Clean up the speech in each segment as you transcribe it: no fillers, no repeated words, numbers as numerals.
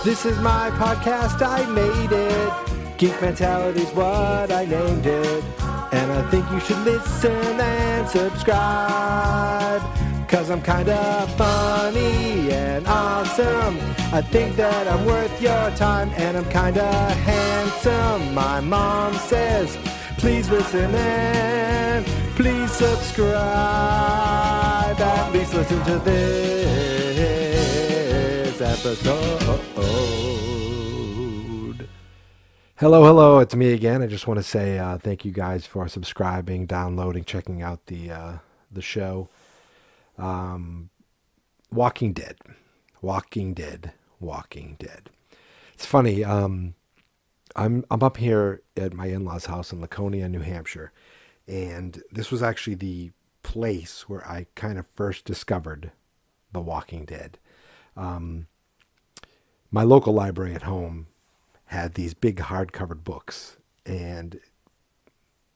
This is my podcast, I made it. Geek Mentality's what I named it. And I think you should listen and subscribe. Cause I'm kinda funny and awesome. I think that I'm worth your time. And I'm kinda handsome. My mom says, please listen and please subscribe. At least listen to this episode. Hello, it's me again. I just want to say thank you guys for subscribing, downloading, checking out the show. Walking Dead. It's funny. I'm up here at my in-laws' house in Laconia, New Hampshire, and this was actually the place where I kind of first discovered The Walking Dead. My local library at home had these big hard-covered books, and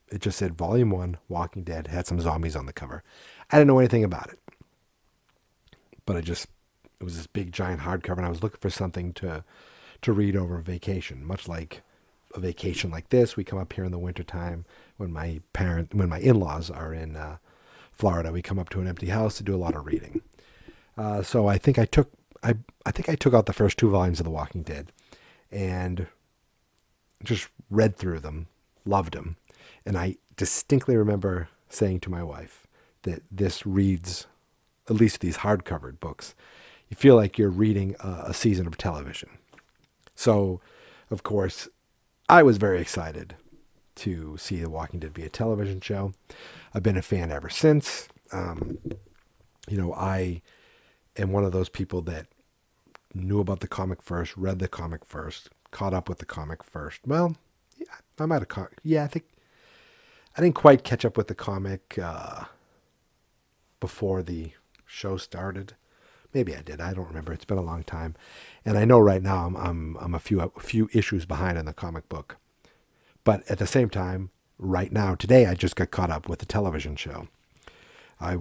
it just said Volume 1, Walking Dead, had some zombies on the cover. I didn't know anything about it, but it was this big, giant hardcover, and I was looking for something to read over vacation, much like a vacation like this. We come up here in the wintertime when my in-laws are in Florida. We come up to an empty house to do a lot of reading. So I think I took out the first 2 volumes of The Walking Dead and just read through them, loved them. And I distinctly remember saying to my wife that this reads, at least these hard-covered books, you feel like you're reading a season of television. So, of course, I was very excited to see The Walking Dead be a television show. I've been a fan ever since. I am one of those people that knew about the comic first, read the comic first, caught up with the comic first. Well, yeah, I might have I think I didn't quite catch up with the comic before the show started. Maybe I did. I don't remember. It's been a long time, and I know right now I'm a few issues behind in the comic book. But at the same time, right now, today, I just got caught up with the television show. I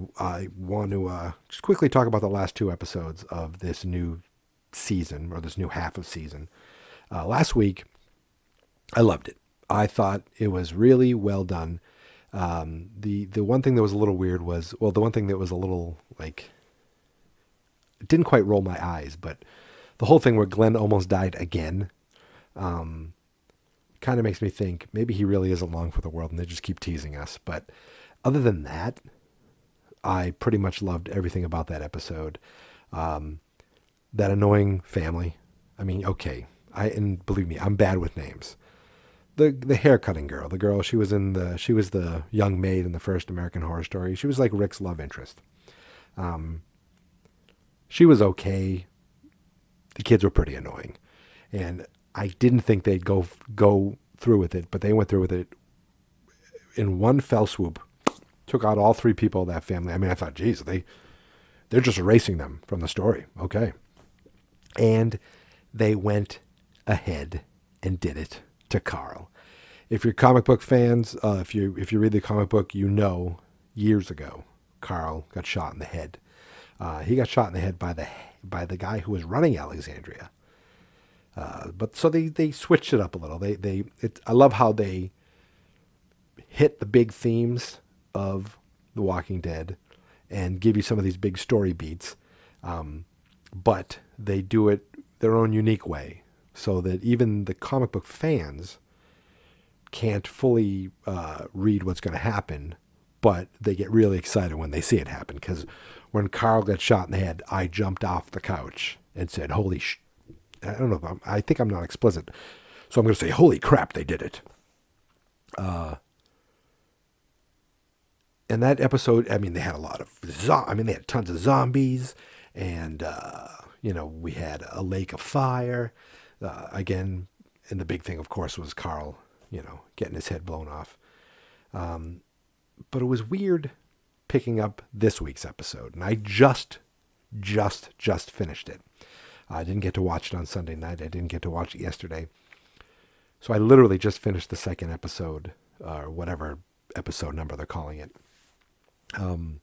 want to just quickly talk about the last 2 episodes of this new season, or this new half of season. Last week, I loved it. I thought it was really well done. The one thing that was a little weird was, well, the one thing that was a little, like, it didn't quite roll my eyes, but the whole thing where Glenn almost died again, kind of makes me think maybe he really is along for the world and they just keep teasing us. But other than that, I pretty much loved everything about that episode. That annoying family. I mean, okay. And believe me, I'm bad with names. The haircutting girl, the girl, she was the young maid in the first American Horror Story. She was like Rick's love interest. She was okay. The kids were pretty annoying. And I didn't think they'd go through with it, but they went through with it in one fell swoop. Took out all 3 people of that family. I mean, I thought, geez, they're just erasing them from the story. Okay. And they went ahead and did it to Carl. If you're comic book fans, if you read the comic book, you know years ago Carl got shot in the head. He got shot in the head by the guy who was running Alexandria. But so they switched it up a little. I love how they hit the big themes of The Walking Dead and give you some of these big story beats. But they do it their own unique way so that even the comic book fans can't fully read what's going to happen, but they get really excited when they see it happen. Because when Carl got shot in the head, I jumped off the couch and said, holy I don't know, I think I'm not explicit, so I'm going to say, holy crap, they did it. And that episode, I mean, they had a lot of, they had tons of zombies, and, we had a lake of fire. Again, and the big thing, of course, was Carl, getting his head blown off. But it was weird picking up this week's episode, and I just finished it. I didn't get to watch it on Sunday night. I didn't get to watch it yesterday. So I literally just finished the 2nd episode, or whatever episode number they're calling it. And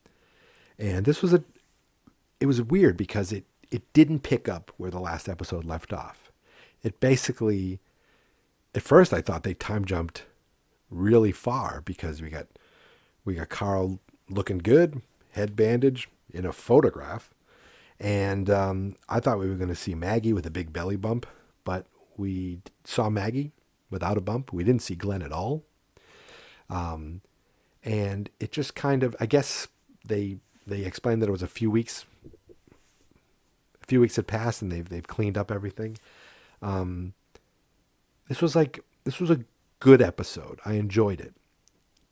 this was it was weird because it didn't pick up where the last episode left off. it basically, at first I thought they time jumped really far because we got Carl looking good, head bandage in a photograph, and I thought we were going to see Maggie with a big belly bump, but we saw Maggie without a bump. We didn't see Glenn at all. And it just kind of, I guess they explained that it was a few weeks had passed and they've cleaned up everything. This was a good episode. I enjoyed it.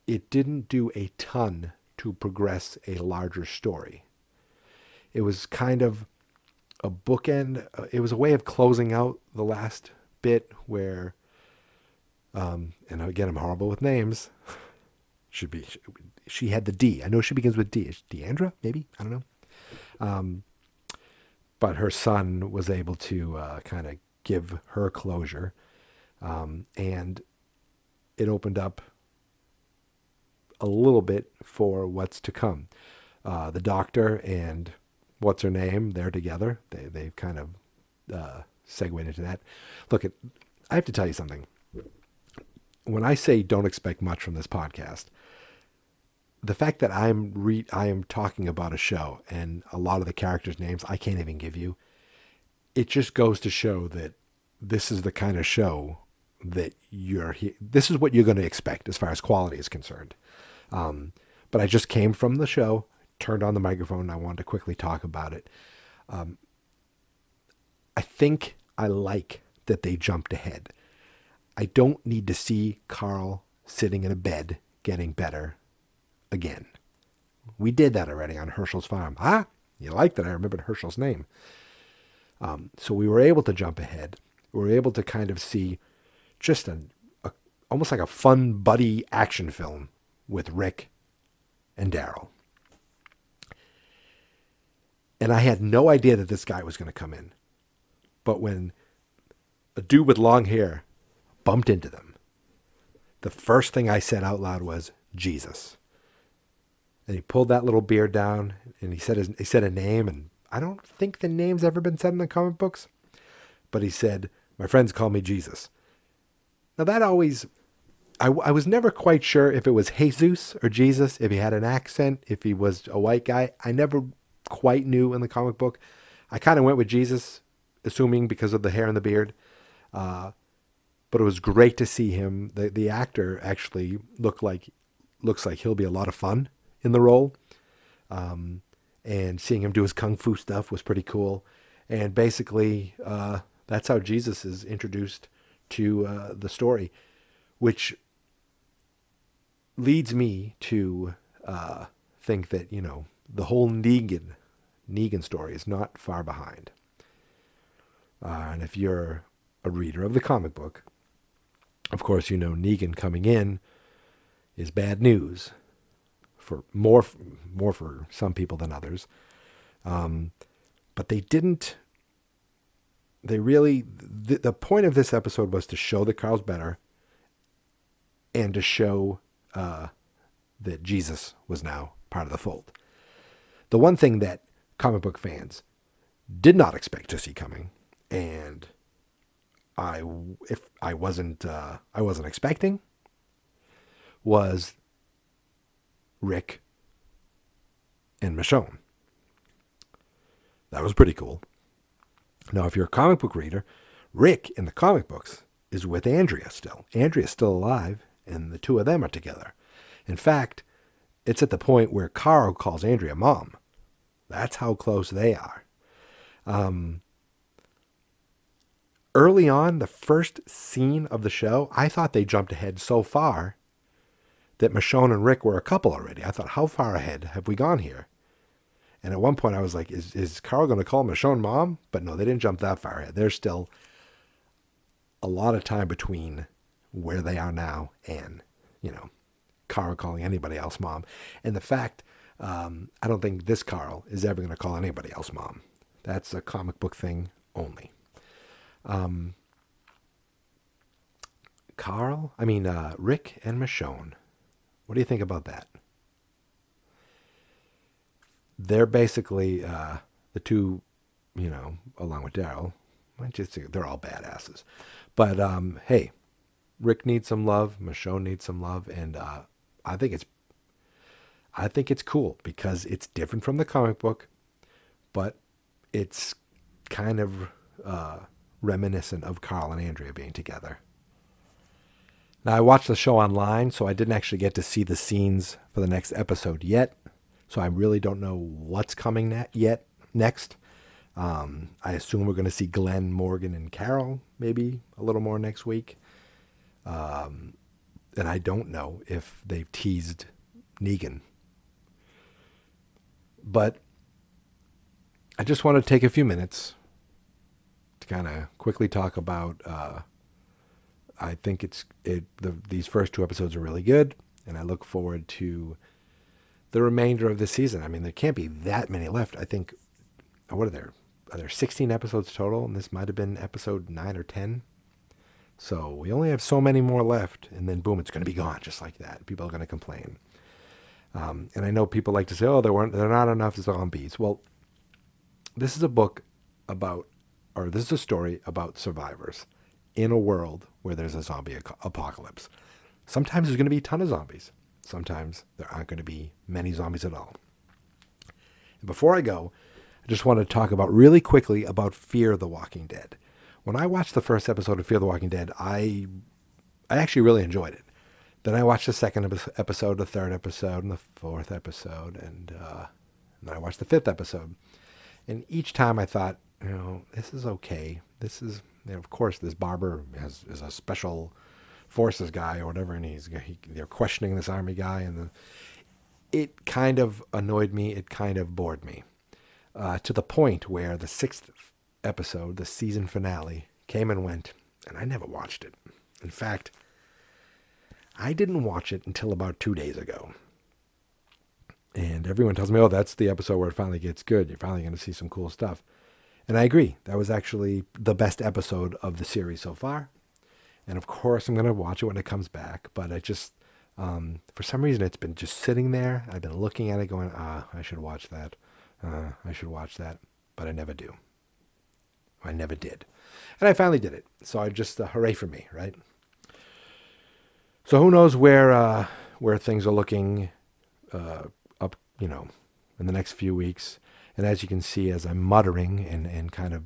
It didn't do a ton to progress a larger story. It was kind of a bookend. It was a way of closing out the last bit where, and again, I'm horrible with names. She had the D. I know she begins with D. Is Deandra, maybe? I don't know. But her son was able to kind of give her closure. And it opened up a little bit for what's to come. The doctor and what's her name, they're together. They've kind of segued into that. Look, I have to tell you something. When I say don't expect much from this podcast, the fact that I am talking about a show and a lot of the characters' names I can't even give you, it just goes to show that this is the kind of show that this is what you're going to expect as far as quality is concerned. But I just came from the show, turned on the microphone, and I wanted to quickly talk about it. I think I like that they jumped ahead. I don't need to see Carl sitting in a bed getting better again. We did that already on Herschel's farm. You like that I remembered Herschel's name. So we were able to jump ahead. We were able to kind of see just almost like a fun buddy action film with Rick and Daryl. And I had no idea that this guy was going to come in. But when a dude with long hair bumped into them, the first thing I said out loud was, Jesus. And he pulled that little beard down and he said a name, and I don't think the name's ever been said in the comic books, but he said, my friends call me Jesus. Now that always, I was never quite sure if it was Jesus or Jesus, if he had an accent, if he was a white guy. I never quite knew in the comic book. I kind of went with Jesus, assuming because of the hair and the beard. But it was great to see him. The actor actually looks like he'll be a lot of fun in the role. And seeing him do his kung fu stuff was pretty cool. And basically, that's how Jesus is introduced to the story, which leads me to think that, the whole Negan story is not far behind. And if you're a reader of the comic book, of course, Negan coming in is bad news for more for some people than others. But they didn't. They really. The point of this episode was to show that Carl's better, and to show that Jesus was now part of the fold. The one thing that comic book fans did not expect to see coming, and I wasn't expecting, was Rick and Michonne. That was pretty cool. Now, if you're a comic book reader, Rick in the comic books is with Andrea still. Andrea's still alive, and the two of them are together. In fact, it's at the point where Carl calls Andrea Mom. That's how close they are. Early on, the first scene of the show, I thought they jumped ahead so far that Michonne and Rick were a couple already. I thought, how far ahead have we gone here? And at one point I was like, is Carl going to call Michonne Mom? But no, they didn't jump that far ahead. There's still a lot of time between where they are now and, Carl calling anybody else Mom. And the fact, I don't think this Carl is ever going to call anybody else Mom. That's a comic book thing only. Rick and Michonne. What do you think about that? They're basically the two, along with Daryl, They're all badasses. But hey, Rick needs some love. Michonne needs some love, and I think it's cool because it's different from the comic book, but it's kind of reminiscent of Carl and Andrea being together. Now, I watched the show online, so I didn't actually get to see the scenes for the next episode yet. So I really don't know what's coming next. I assume we're going to see Glenn, Morgan, and Carol maybe a little more next week. And I don't know if they've teased Negan. But I just want to take a few minutes to kind of quickly talk about. I think these first 2 episodes are really good, and I look forward to the remainder of the season. I mean, there can't be that many left. I think, what are there? Are there 16 episodes total? And this might have been episode 9 or 10. So we only have so many more left, and then boom, it's going to be gone just like that. People are going to complain. And I know people like to say, "Oh, there are not enough zombies." Well, this is a story about survivors in a world where there's a zombie apocalypse. Sometimes there's going to be a ton of zombies. Sometimes there aren't going to be many zombies at all. And before I go, I just want to talk really quickly about Fear the Walking Dead. When I watched the first episode of Fear the Walking Dead, I actually really enjoyed it. Then I watched the second episode, the third episode, and the fourth episode, and then I watched the 5th episode. And each time I thought, this is okay. This is, of course, this barber is a special forces guy or whatever, and they're questioning this army guy, and it kind of annoyed me. It kind of bored me to the point where the 6th episode, the season finale, came and went, and I never watched it. In fact, I didn't watch it until about 2 days ago. And everyone tells me, "Oh, that's the episode where it finally gets good. You're finally going to see some cool stuff." And I agree. That was actually the best episode of the series so far. And of course, I'm going to watch it when it comes back. But I just, for some reason, it's been just sitting there. I've been looking at it going, I should watch that. I should watch that. But I never do. I never did. And I finally did it. So I just, hooray for me, right? So who knows where things are looking up, in the next few weeks. And as you can see, as I'm muttering and kind of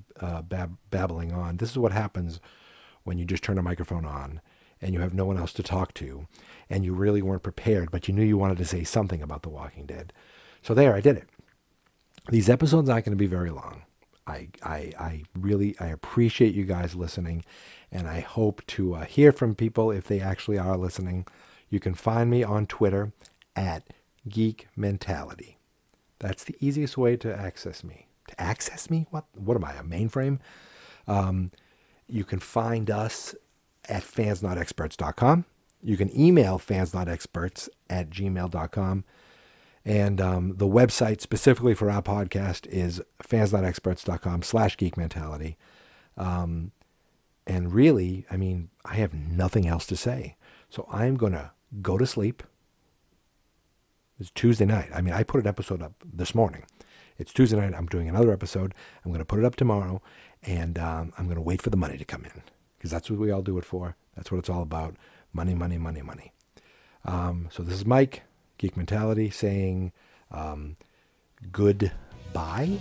babbling on, this is what happens when you just turn a microphone on and you have no one else to talk to and you really weren't prepared, but you knew you wanted to say something about The Walking Dead. So there, I did it. These episodes aren't going to be very long. I really appreciate you guys listening, and I hope to hear from people if they actually are listening. You can find me on Twitter at Geek Mentality. That's the easiest way to access me. To access me? What am I, a mainframe? You can find us at fansnotexperts.com. You can email fansnotexperts@gmail.com. And the website specifically for our podcast is fansnotexperts.com/geekmentality. And really, I have nothing else to say. So I'm going to go to sleep. It's Tuesday night. I put an episode up this morning. It's Tuesday night. I'm doing another episode. I'm going to put it up tomorrow. And I'm going to wait for the money to come in. Because that's what we all do it for. That's what it's all about. Money, money, money, money. So this is Mike, Geek Mentality, saying goodbye.